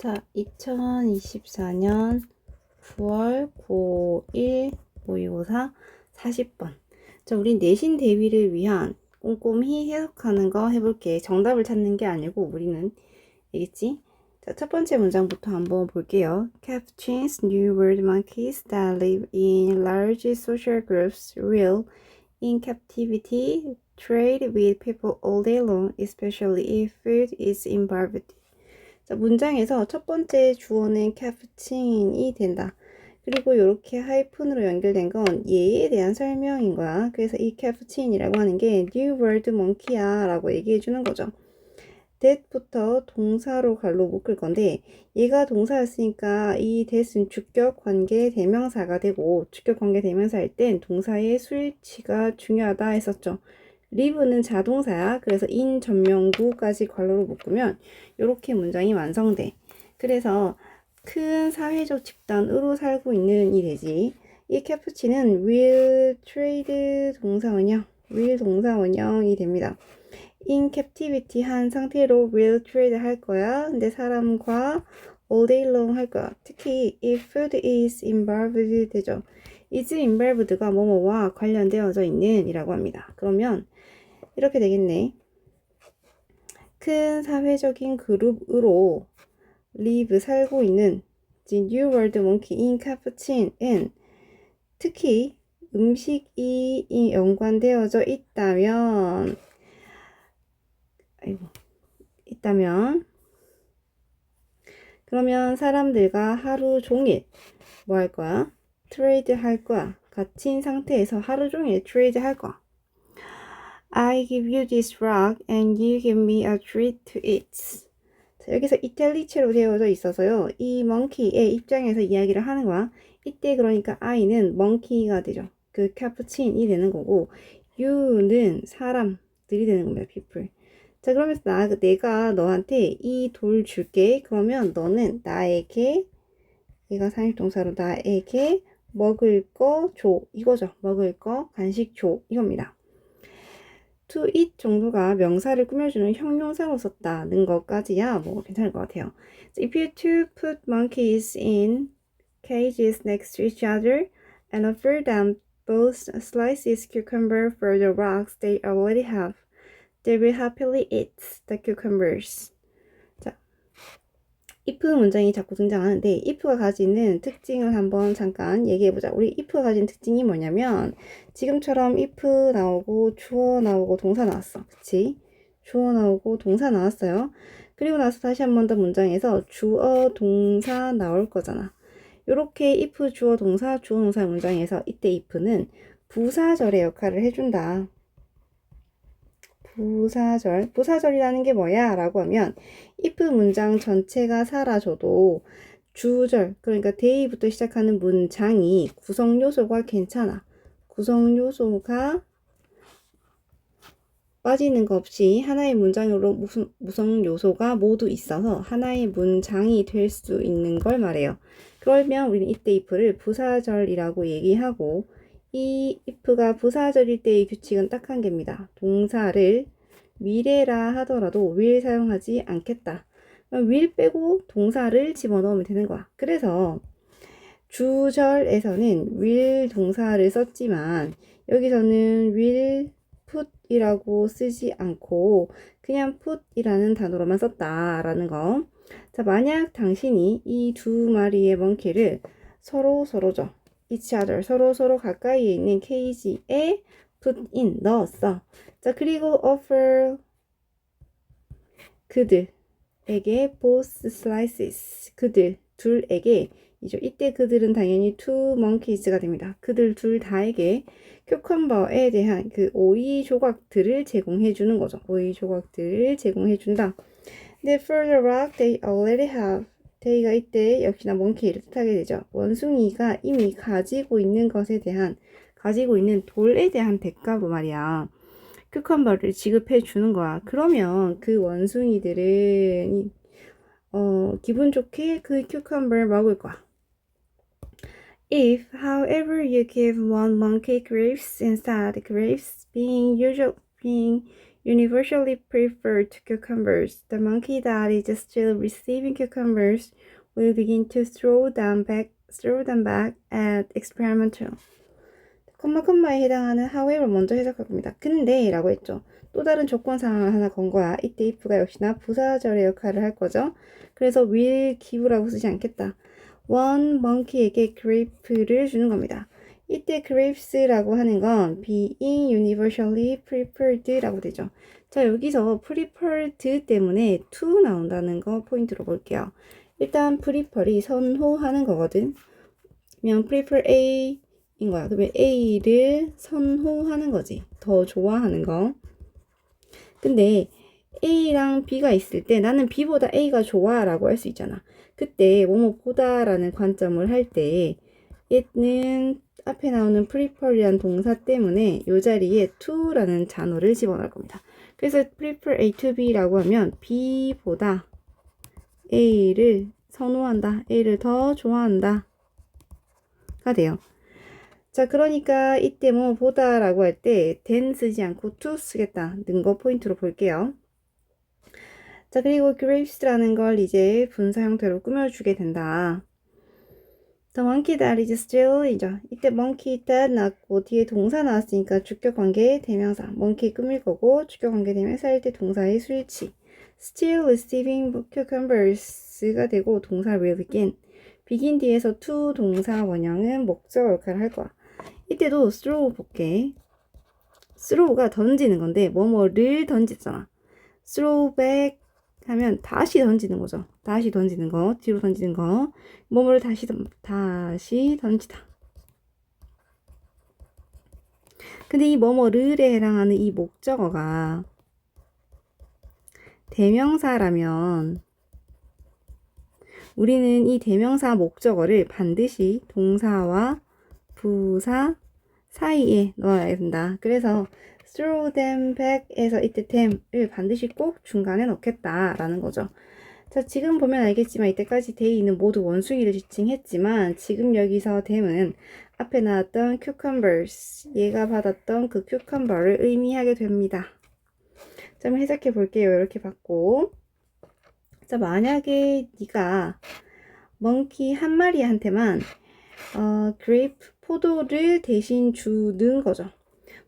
자, 2024년 9월 고1 모의고사 40번. 자, 우리 내신 대비를 위한 꼼꼼히 해석하는 거 해볼게. 정답을 찾는 게 아니고 우리는, 알겠지? 자, 첫 번째 문장부터 한번 볼게요. Capuchins, New World monkeys that live in large social groups will, in captivity, trade with people all day long, especially if food is involved. 자, 문장에서 첫 번째 주어는 캐프친이 된다. 그리고 이렇게 하이픈으로 연결된 건 얘에 대한 설명인 거야. 그래서 이 캐프친이라고 하는 게 New World Monkey야 라고 얘기해 주는 거죠. that부터 동사로 갈로 묶을 건데 얘가 동사였으니까 이 that은 주격 관계 대명사가 되고 주격 관계 대명사일 땐 동사의 수일치가 중요하다 했었죠. live는 자동사야. 그래서 in 전명구까지 괄호로 묶으면 이렇게 문장이 완성돼. 그래서 큰 사회적 집단으로 살고 있는 이 돼지. 이 캐푸치는 will trade 동사원형이 됩니다. in captivity 한 상태로 will trade 할 거야. 근데 사람과 all day long 할 거야. 특히 if food is involved 되죠. is involved가 뭐뭐와 관련되어져 있는 이라고 합니다. 그러면 이렇게 되겠네. 큰 사회적인 그룹으로 live 살고 있는 The New World Monkey in Capuchin은 특히 음식이 연관되어져 있다면 그러면 사람들과 하루 종일 뭐 할 거야? 트레이드 할 거야. 갇힌 상태에서 하루 종일 트레이드 할 거야. I give you this rock and you give me a treat to eat. 자, 여기서 이탈리체로 되어져 있어서요. 이 monkey의 입장에서 이야기를 하는 거야. 이때 그러니까 I는 monkey가 되죠. 그 캐푸친이 되는 거고 you는 사람들이 되는 겁니다. people. 자, 그러면서 내가 너한테 이 돌 줄게. 그러면 너는 나에게, 얘가 상입동사로 나에게 먹을 거 줘. 이거죠. 먹을 거, 간식 줘. 이겁니다. to eat 정도가 명사를 꾸며주는 형용사로 썼다는 것까지야 뭐 괜찮을 것 같아요. So if you two put monkeys in cages next to each other and offer them both slices cucumber for the rocks they already have, they will happily eat the cucumbers. 자, if 문장이 자꾸 등장하는데 if가 가지는 특징을 한번 잠깐 얘기해보자. 우리 if가 가진 특징이 뭐냐면 지금처럼 if 나오고 주어 나오고 동사 나왔어. 그치? 주어 나오고 동사 나왔어요. 그리고 나서 다시 한 번 더 문장에서 주어 동사 나올 거잖아. 요렇게 if 주어 동사 문장에서 이때 if는 부사절의 역할을 해준다. 부사절이라는 게 뭐야? 라고 하면 if 문장 전체가 사라져도 주절, 그러니까 day부터 시작하는 문장이 구성요소가 괜찮아. 구성요소가 빠지는 거 없이 하나의 문장으로 무슨 요소가 모두 있어서 하나의 문장이 될 수 있는 걸 말해요. 그러면 우리는 이때 if를 부사절이라고 얘기하고 이 if가 부사절일 때의 규칙은 딱 한 개입니다. 동사를 will이라 하더라도 will 사용하지 않겠다. will 빼고 동사를 집어넣으면 되는 거야. 그래서 주절에서는 will 동사를 썼지만 여기서는 will put이라고 쓰지 않고 그냥 put이라는 단어로만 썼다라는 거. 자, 만약 당신이 이 두 마리의 멍키를 서로죠. each other, 서로 가까이에 있는 케이지에 put in, 넣었어. 자, 그리고 offer 그들에게 both slices, 그들 둘에게 이죠. 이때 그들은 당연히 two monkeys가 됩니다. 그들 둘 다에게 큐컴버에 대한 그 오이 조각들을 제공해 주는 거죠. 오이 조각들을 제공해 준다. 근데 for the rock they already have, they가 이때 역시나 monkey를 뜻하게 되죠. 원숭이가 이미 가지고 있는 것에 대한, 가지고 있는 돌에 대한 대가로 말이야. 큐컴버를 지급해 주는 거야. 그러면 그 원숭이들은 기분 좋게 그 큐컴버를 먹을 거야. If, however, you give one monkey grapes instead, grapes being universally preferred cucumbers. The monkey that is still receiving cucumbers will begin to throw them back at experimental. 컴마에 해당하는 however 먼저 해석할 겁니다. 근데 라고 했죠. 또 다른 조건 상황을 하나 건 거야. 이때 if가 역시나 부사절의 역할을 할 거죠. 그래서 will give라고 쓰지 않겠다. one monkey에게 grape를 주는 겁니다. 이때 grapes라고 하는 건 being universally preferred라고 되죠. 자, 여기서 preferred 때문에 to 나온다는 거 포인트로 볼게요. 일단 prefer이 선호하는 거거든. 그냥 prefer A 인 거야. 그러면 A를 선호하는 거지. 더 좋아하는 거. 근데 A랑 B가 있을 때 나는 B보다 A가 좋아 라고 할 수 있잖아. 그때 뭐뭐보다 라는 관점을 할 때 얘는 앞에 나오는 prefer이란 동사 때문에 이 자리에 to라는 단어를 집어넣을 겁니다. 그래서 prefer A to B라고 하면 B보다 A를 선호한다. A를 더 좋아한다. 가 돼요. 자, 그러니까 이때 뭐 보다 라고 할 때 than 쓰지 않고 to 쓰겠다는 거 포인트로 볼게요. 자, 그리고 grapes라는 걸 이제 분사 형태로 꾸며주게 된다. The monkey that is still 이죠. 이때 monkey that 나왔고 뒤에 동사 나왔으니까 주격관계 대명사 monkey 꾸밀 거고 주격관계 대명사일 때 동사의 수일치 still receiving cucumbers가 되고 동사 will begin begin 뒤에서 to 동사 원형은 목적 역할을 할 거야. 이때도 throw 볼게. throw가 던지는 건데 뭐뭐를 던지잖아. throw back 하면 다시 던지는 거죠. 다시 던지는 거, 뒤로 던지는 거. 뭐뭐를 다시 던지다. 근데 이 뭐뭐를에 해당하는 이 목적어가 대명사라면 우리는 이 대명사 목적어를 반드시 동사와 부사 사이에 넣어야 된다. 그래서 throw them back에서 이때 them을 반드시 꼭 중간에 넣겠다라는 거죠. 자, 지금 보면 알겠지만 이때까지 they는 모두 원숭이를 지칭했지만 지금 여기서 them은 앞에 나왔던 cucumbers, 얘가 받았던 그 cucumber를 의미하게 됩니다. 자, 한번 해석해 볼게요. 이렇게 받고 자, 만약에 네가 멍키 한 마리한테만 그레이프 포도를 대신 주는 거죠.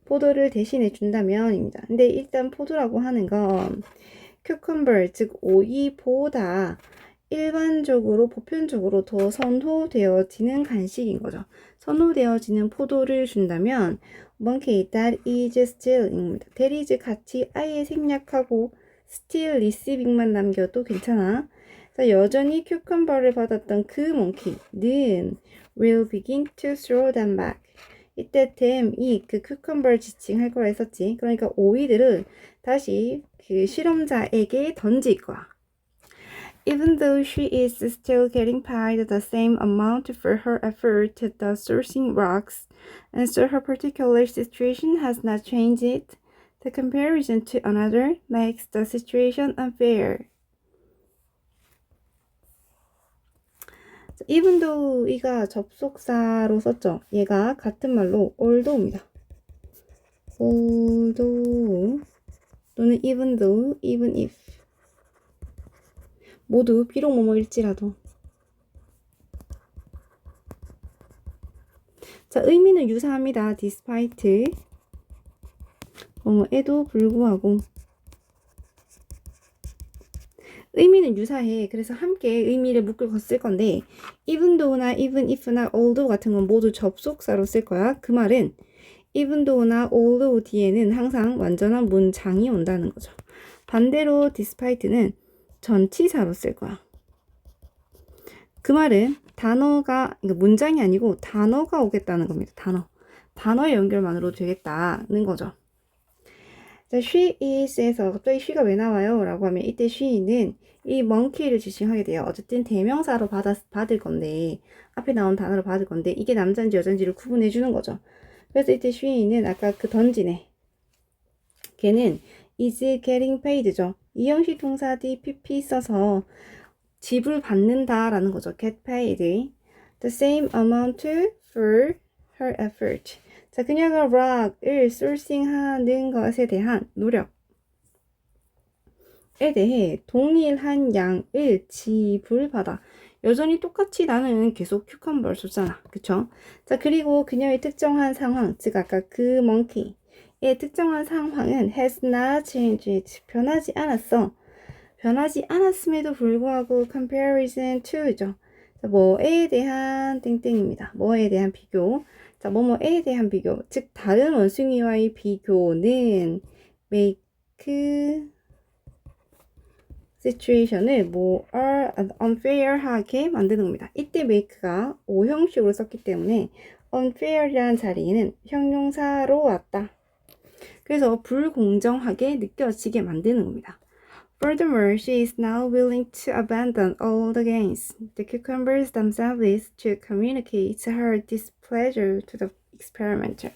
포도를 대신해 준다면입니다. 근데 일단 포도라고 하는 건 cucumber 즉 오이보다 일반적으로 보편적으로 더 선호되어지는 간식인 거죠. 선호되어지는 포도를 준다면 monkey that is still입니다. that is 같이 아예 생략하고 still receiving만 남겨도 괜찮아. 자, 여전히 cucumber를 받았던 그 monkey는 will begin to throw them back. 이때 them이 그 cucumber 지칭할 거라 했었지. 그러니까 오이들을 다시 그 실험자에게 던질 거야. Even though she is still getting paid the same amount for her effort at the sourcing rocks, and so her particular situation has not changed, the comparison to another makes the situation unfair. even though 이가 접속사로 썼죠. 얘가 같은 말로 although입니다. although 또는 even though, even if 모두 비록 뭐뭐일지라도. 자, 의미는 유사합니다. despite 뭐뭐에도 불구하고. 의미는 유사해. 그래서 함께 의미를 묶고 쓸 건데 even though나 even if나 although 같은 건 모두 접속사로 쓸 거야. 그 말은 even though나 although 뒤에는 항상 완전한 문장이 온다는 거죠. 반대로 despite는 전치사로 쓸 거야. 그 말은 단어가 문장이 아니고 단어가 오겠다는 겁니다. 단어의 연결만으로 되겠다는 거죠. 자, she is에서 갑자기 she가 왜 나와요? 라고 하면 이때 she는 이 monkey를 지칭하게 돼요. 어쨌든 대명사로 받을 건데 앞에 나온 단어로 받을 건데 이게 남자인지 여자인지를 구분해 주는 거죠. 그래서 이때 she는 아까 그 던지네. 걔는 is getting paid죠. 이 형식 동사 DPP 써서 지불받는다 라는 거죠. get paid. The same amount for her effort. 자, 그녀가 rock을 sourcing 하는 것에 대한 노력. 대해 동일한 양을 지불받아. 여전히 똑같이 나는 계속 cucumber 줬잖아. 그쵸? 자, 그리고 그녀의 특정한 상황, 즉 아까 그 monkey의 특정한 상황은 has not changed. 변하지 않았어. 변하지 않았음에도 불구하고 comparison to죠. 자, 뭐에 대한 땡땡입니다. 뭐에 대한 비교. 자, 뭐뭐에 대한 비교. 즉 다른 원숭이와의 비교는 make situation을 more unfair하게 만드는 겁니다. 이때 make가 오형식으로 썼기 때문에 unfair이라는 자리에는 형용사로 왔다. 그래서 불공정하게 느껴지게 만드는 겁니다. Furthermore, she is now willing to abandon all the gains. The cucumbers themselves to communicate her displeasure to the experimenter.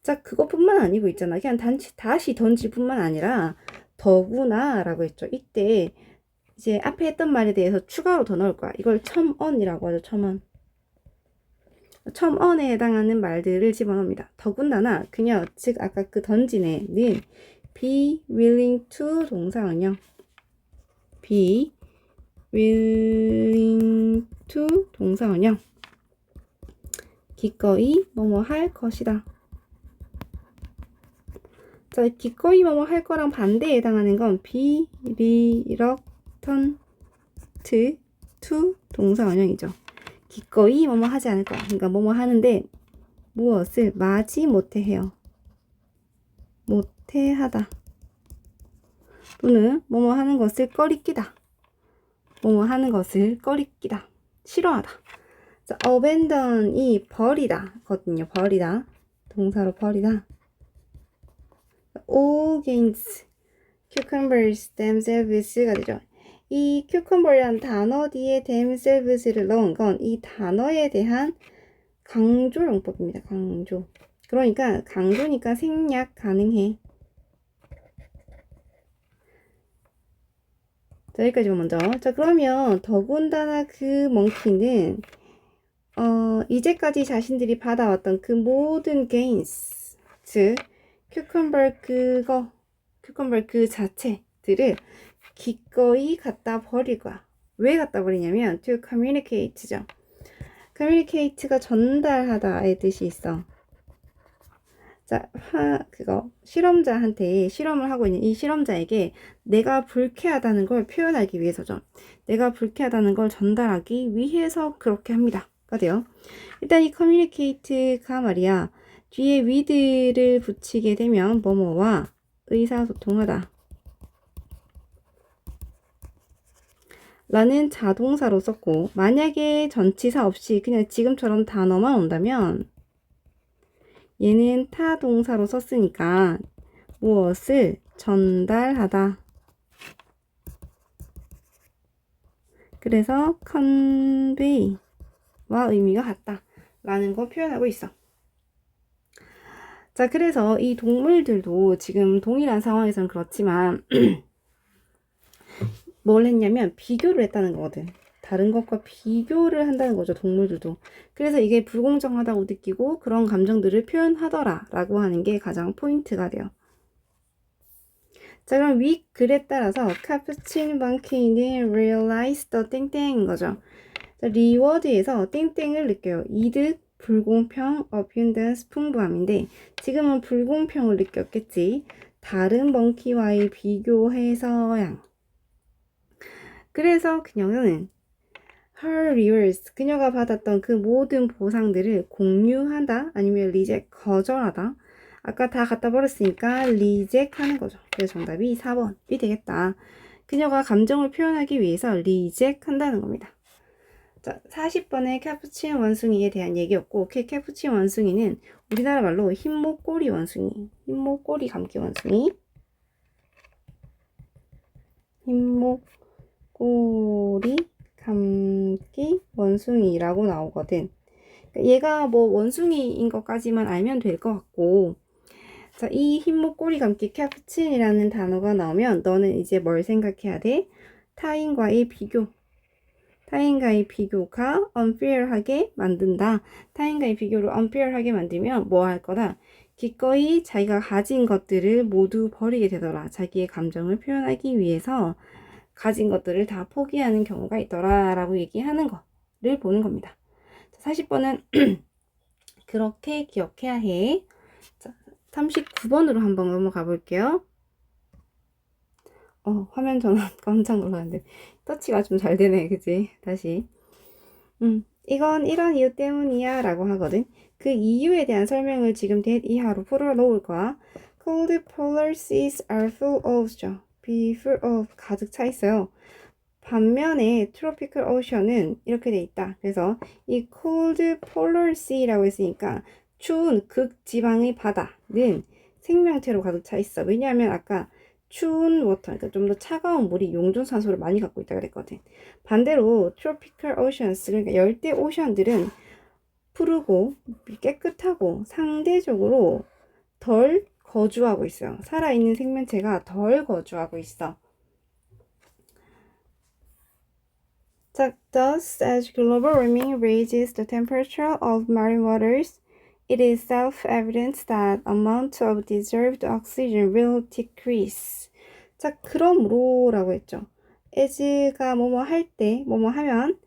자, 그것뿐만 아니고 있잖아. 그냥 다시 던질 뿐만 아니라 더구나 라고 했죠. 이때 이제 앞에 했던 말에 대해서 추가로 더 넣을 거야. 이걸 첨언이라고 하죠. 첨언. 첨언에 해당하는 말들을 집어넣습니다. 더군다나 그녀, 즉 아까 그 던지네는 be willing to 동사은요. be willing to 동사은요. 기꺼이 뭐뭐 할 것이다. 자, 기꺼이 뭐뭐 할 거랑 반대에 해당하는 건 be reluctant to 동사 원형이죠. 기꺼이 뭐뭐 하지 않을 거야. 그러니까 뭐뭐 하는데 무엇을 마지 못해 해요. 못해 하다. 또는 뭐뭐 하는 것을 꺼리끼다. 뭐뭐 하는 것을 꺼리끼다. 싫어하다. 자, abandon이 버리다 거든요. 버리다. 동사로 버리다. all gains cucumbers themselves가 되죠. 이 cucumber이라는 단어 뒤에 themselves를 넣은 건 이 단어에 대한 강조 용법입니다. 강조. 그러니까 강조니까 생략 가능해. 자, 여기까지만 먼저. 자, 그러면 더군다나 그 멍키는 이제까지 자신들이 받아왔던 그 모든 gains, 즉 cucumber 그 자체들을 기꺼이 갖다 버릴 거야. 왜 갖다 버리냐면 to communicate죠. communicate가 전달하다의 뜻이 있어. 자, 실험자한테 실험을 하고 있는 이 실험자에게 내가 불쾌하다는 걸 표현하기 위해서죠. 내가 불쾌하다는 걸 전달하기 위해서 그렇게 합니다.가 돼요. 일단 이 communicate가 말이야. 뒤에 with를 붙이게 되면 뭐뭐와 의사소통하다 라는 자동사로 썼고, 만약에 전치사 없이 그냥 지금처럼 단어만 온다면 얘는 타동사로 썼으니까 무엇을 전달하다. 그래서 convey와 의미가 같다 라는 거 표현하고 있어. 자, 그래서 이 동물들도 지금 동일한 상황에서는 그렇지만 뭘 했냐면 비교를 했다는 거거든. 다른 것과 비교를 한다는 거죠. 동물들도. 그래서 이게 불공정하다고 느끼고 그런 감정들을 표현하더라 라고 하는 게 가장 포인트가 돼요. 자, 그럼 위 글에 따라서 Capuchin Monkey는 realize the 땡땡인 거죠. 자, 리워드에서 땡땡을 느껴요. 이득, 불공평, abundance, 풍부함인데 지금은 불공평을 느꼈겠지. 다른 멍키와의 비교해서야. 그래서 그녀는 her rewards, 그녀가 받았던 그 모든 보상들을 공유하다 아니면 reject, 거절하다. 아까 다 갖다 버렸으니까 reject 하는 거죠. 그래서 정답이 4번이 되겠다. 그녀가 감정을 표현하기 위해서 reject 한다는 겁니다. 자, 40번의 캐푸친 원숭이에 대한 얘기였고, 캐푸친 원숭이는 우리나라 말로 흰목꼬리 원숭이, 흰목꼬리 감기 원숭이, 흰목꼬리 감기 원숭이라고 나오거든. 얘가 뭐 원숭이인 것까지만 알면 될 것 같고, 자, 이 흰목꼬리 감기 캐푸친이라는 단어가 나오면 너는 이제 뭘 생각해야 돼? 타인과의 비교. 타인과의 비교가 unfair하게 만든다. 타인과의 비교를 unfair하게 만들면 뭐 할 거다? 기꺼이 자기가 가진 것들을 모두 버리게 되더라. 자기의 감정을 표현하기 위해서 가진 것들을 다 포기하는 경우가 있더라 라고 얘기하는 거를 보는 겁니다. 40번은 그렇게 기억해야 해. 자, 39번으로 한번 넘어가 볼게요. 화면 전환 깜짝 놀랐는데 터치가 좀 잘 되네, 그치? 다시. 이건 이런 이유 때문이야 라고 하거든. 그 이유에 대한 설명을 지금 that 이하로 풀어놓을 거야. Cold polar seas are full of죠. be full of 가득 차 있어요. 반면에 tropical ocean은 이렇게 돼 있다. 그래서 이 cold polar sea라고 했으니까 추운 극지방의 바다는 생명체로 가득 차 있어. 왜냐하면 아까 추운 워터, 그러니까 좀 더 차가운 물이 용존산소를 많이 갖고 있다 그랬거든. 반대로 tropical oceans, 그러니까 열대 오션들은 푸르고 깨끗하고 상대적으로 덜 거주하고 있어요. 살아있는 생명체가 덜 거주하고 있어. 자, thus, as global warming raises the temperature of marine waters, it is self-evident that amount of deserved oxygen will decrease. 자, 그러므로 라고 했죠. as가 뭐뭐 할 때, 뭐뭐 하면,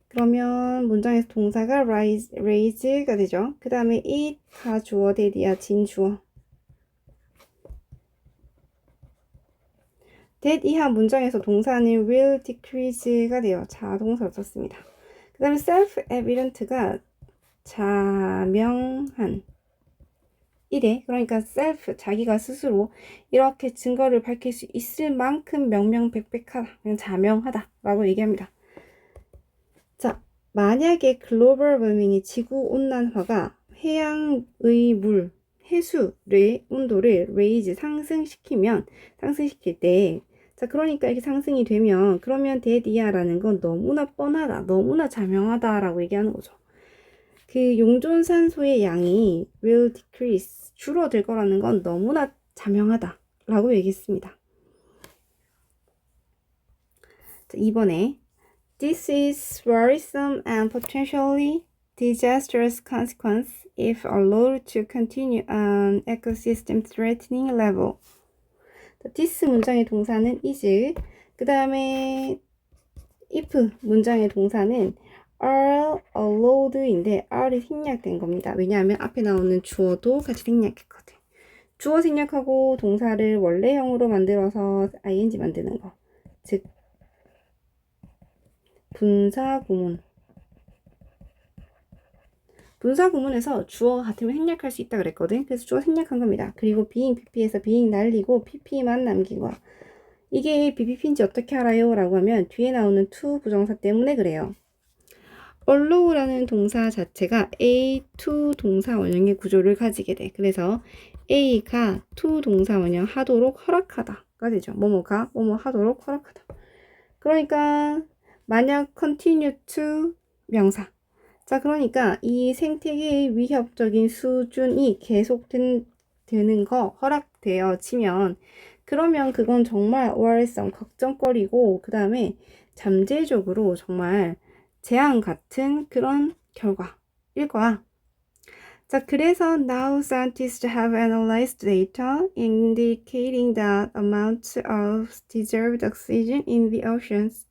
그러면 문장에서 동사가 raise가 되죠. 그 다음에 it가 주어, that이야, 진주어. that 이하 문장에서 동사는 will decrease가 돼요. 자동사로 썼습니다. 그 다음에 self-evident가 자명한 이래. 그러니까 self, 자기가 스스로 이렇게 증거를 밝힐 수 있을 만큼 명명백백하다. 그냥 자명하다 라고 얘기합니다. 자, 만약에 글로벌 워밍이 지구온난화가 해양의 물, 해수의 온도를 raise, 상승시킬 때, 자, 그러니까 이렇게 상승이 되면, 그러면 that 이하라는 건 너무나 뻔하다, 너무나 자명하다라고 얘기하는 거죠. 그 용존산소의 양이 will decrease, 줄어들 거라는 건 너무나 자명하다라고 얘기했습니다. 자, 이번에 This is worrisome and potentially disastrous consequence if allowed to continue on ecosystem threatening level. this 문장의 동사는 is, 그 다음에 if 문장의 동사는 are allowed인데 r이 생략된 겁니다. 왜냐하면 앞에 나오는 주어도 같이 생략했거든. 주어 생략하고 동사를 원래형으로 만들어서 ing 만드는 거. 즉 분사구문. 분사구문에서 주어가 같으면 생략할 수 있다 그랬거든. 그래서 주어 생략한 겁니다. 그리고 being pp에서 being 날리고 pp만 남긴 거야. 이게 BPP인지 어떻게 알아요? 라고 하면 뒤에 나오는 to 부정사 때문에 그래요. allow라는 동사 자체가 a to 동사 원형의 구조를 가지게 돼. 그래서 a가 to 동사 원형 하도록 허락하다가 되죠. 뭐뭐가 뭐뭐 하도록 허락하다. 그러니까 만약 continue to 명사. 자, 그러니까 이 생태계의 위협적인 수준이 계속되는 거 허락되어지면 그러면 그건 정말 worrisome, 걱정거리고 그 다음에 잠재적으로 정말 재앙 같은 그런 결과일 거야. 자, 그래서 now scientists have analyzed data indicating that amount of deserved oxygen in the oceans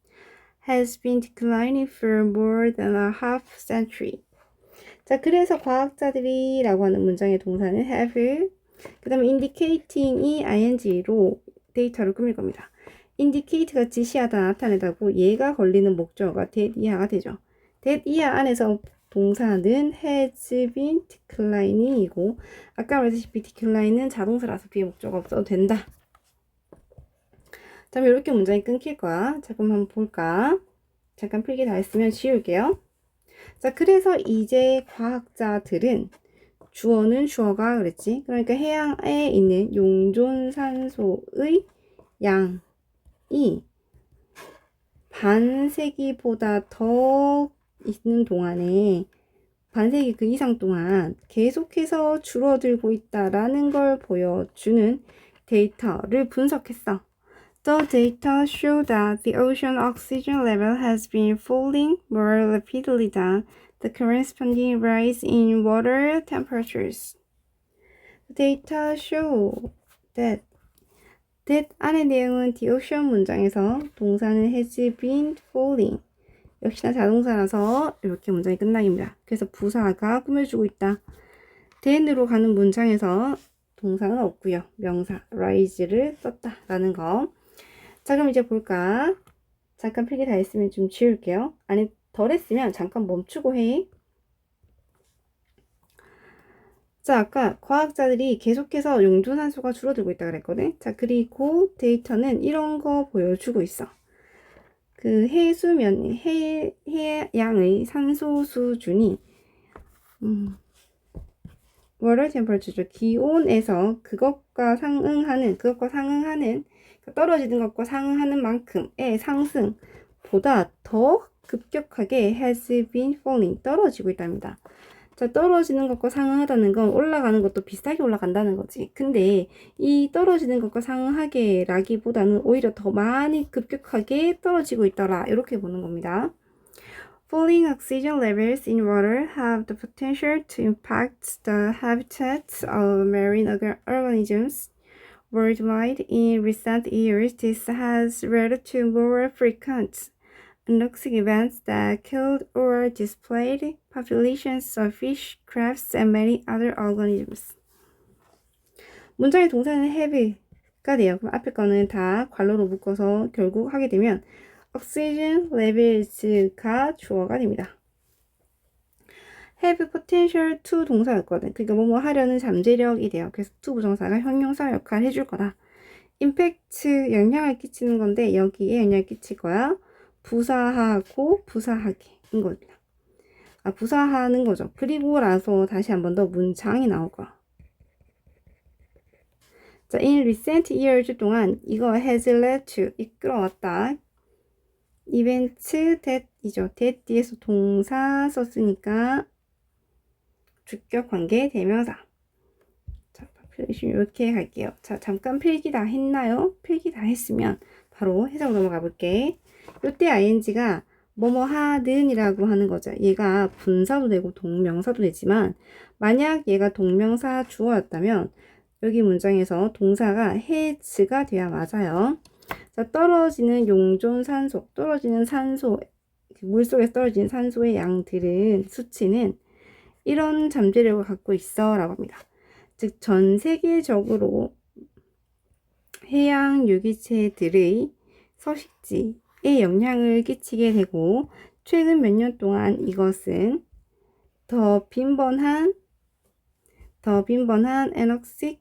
has been declining for more than a half century. 자, 그래서 과학자들이 라고 하는 문장의 동사는 have, 그 다음에 indicating이 ing로 데이터를 꾸밀 겁니다. indicate가 지시하다, 나타내다고 얘가 걸리는 목적어가 that 이하가 되죠. that 이하 안에서 동사는 has been declining이고 아까 말했다시피 decline은 자동사라서 뒤에 목적어 없어도 된다. 자, 이렇게 문장이 끊길 거야. 자, 그럼 한번 볼까? 잠깐 필기 다 했으면 지울게요. 자, 그래서 이제 과학자들은 주어는 주어가 그랬지. 그러니까 해양에 있는 용존산소의 양이 반세기보다 더 있는 동안에 반세기 그 이상 동안 계속해서 줄어들고 있다라는 걸 보여주는 데이터를 분석했어. The data show that the ocean oxygen level has been falling more rapidly than the corresponding rise in water temperatures. Data show that 안의 내용은 the ocean 문장에서 동사는 has been falling. 역시나 자동사라서 이렇게 문장이 끝나깁니다. 그래서 부사가 꾸며주고 있다. then으로 가는 문장에서 동사는 없고요. 명사 rise를 썼다 라는 거. 자, 그럼 이제 볼까? 잠깐 필기 다 했으면 좀 지울게요. 아니, 덜 했으면 잠깐 멈추고 해. 자, 아까 과학자들이 계속해서 용존산소가 줄어들고 있다 그랬거든. 자, 그리고 데이터는 이런 거 보여주고 있어. 그 해수면, 해양의 산소 수준이, water temperature죠. 기온에서 그것과 상응하는, 떨어지는 것과 상응하는 만큼의 상승보다 더 급격하게 has been falling, 떨어지고 있답니다. 자, 떨어지는 것과 상응하다는 건 올라가는 것도 비슷하게 올라간다는 거지. 근데 이 떨어지는 것과 상응하게라기보다는 오히려 더 많이 급격하게 떨어지고 있더라. 이렇게 보는 겁니다. Falling oxygen levels in water have the potential to impact the habitats of marine organisms worldwide. In recent years, this has led to more frequent anoxic events that killed or displaced populations of fish, crabs, and many other organisms. 문장의 동사는 have가 돼요. 그럼 앞에 거는 다 괄호로 묶어서 결국 하게 되면 oxygen levels가 주어가 됩니다. have potential to 동사였거든. 그러니까 뭐뭐 하려는 잠재력이 돼요. 그래서 to 부정사가 형용사 역할을 해줄 거다. impact 영향을 끼치는 건데 여기에 영향을 끼칠 거야. 부사하고 부사하기인 겁니다. 부사하는 거죠. 그리고 나서 다시 한 번 더 문장이 나올 거야. 자, in recent years 동안 이거 has led to 이끌어왔다. event that이죠. that 뒤에서 동사 썼으니까 주격 관계 대명사. 자, 이렇게 갈게요. 자, 잠깐 필기 다 했나요? 필기 다 했으면 바로 해석 넘어가 볼게. 요때 ing가 뭐뭐 하든 이라고 하는 거죠. 얘가 분사도 되고 동명사도 되지만 만약 얘가 동명사 주어였다면 여기 문장에서 동사가 has가 돼야 맞아요. 자, 떨어지는 용존 산소, 떨어지는 산소, 물속에서 떨어지는 산소의 양들은 수치는 이런 잠재력을 갖고 있어 라고 합니다. 즉 전 세계적으로 해양 유기체들의 서식지에 영향을 끼치게 되고 최근 몇 년 동안 이것은 더 빈번한 anoxic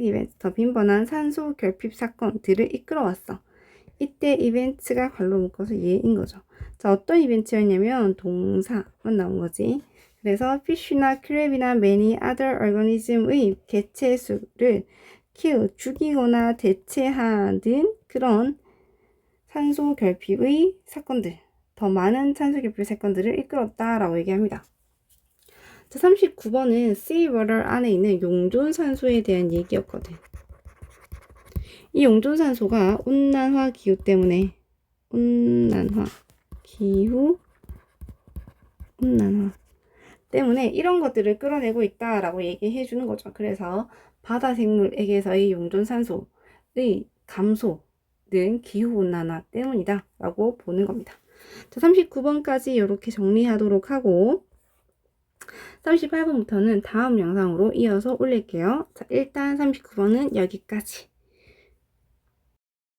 event, 더 빈번한 산소 결핍 사건들을 이끌어왔어. 이때 이벤트가 괄호 묶어서 얘인 거죠. 자, 어떤 이벤트였냐면 동사만 나온 거지. 그래서 fish나 crab이나 many other organism의 개체 수를 kill, 죽이거나 대체하는 그런 산소 결핍의 사건들, 더 많은 산소 결핍 사건들을 이끌었다라고 얘기합니다. 자, 39번은 seawater 안에 있는 용존산소에 대한 얘기였거든. 이 용존산소가 온난화 기후 때문에 이런 것들을 끌어내고 있다라고 얘기해 주는 거죠. 그래서 바다 생물에게서의 용존산소의 감소는 기후온난화 때문이다 라고 보는 겁니다. 자, 39번까지 이렇게 정리하도록 하고 38번부터는 다음 영상으로 이어서 올릴게요. 자, 일단 39번은 여기까지.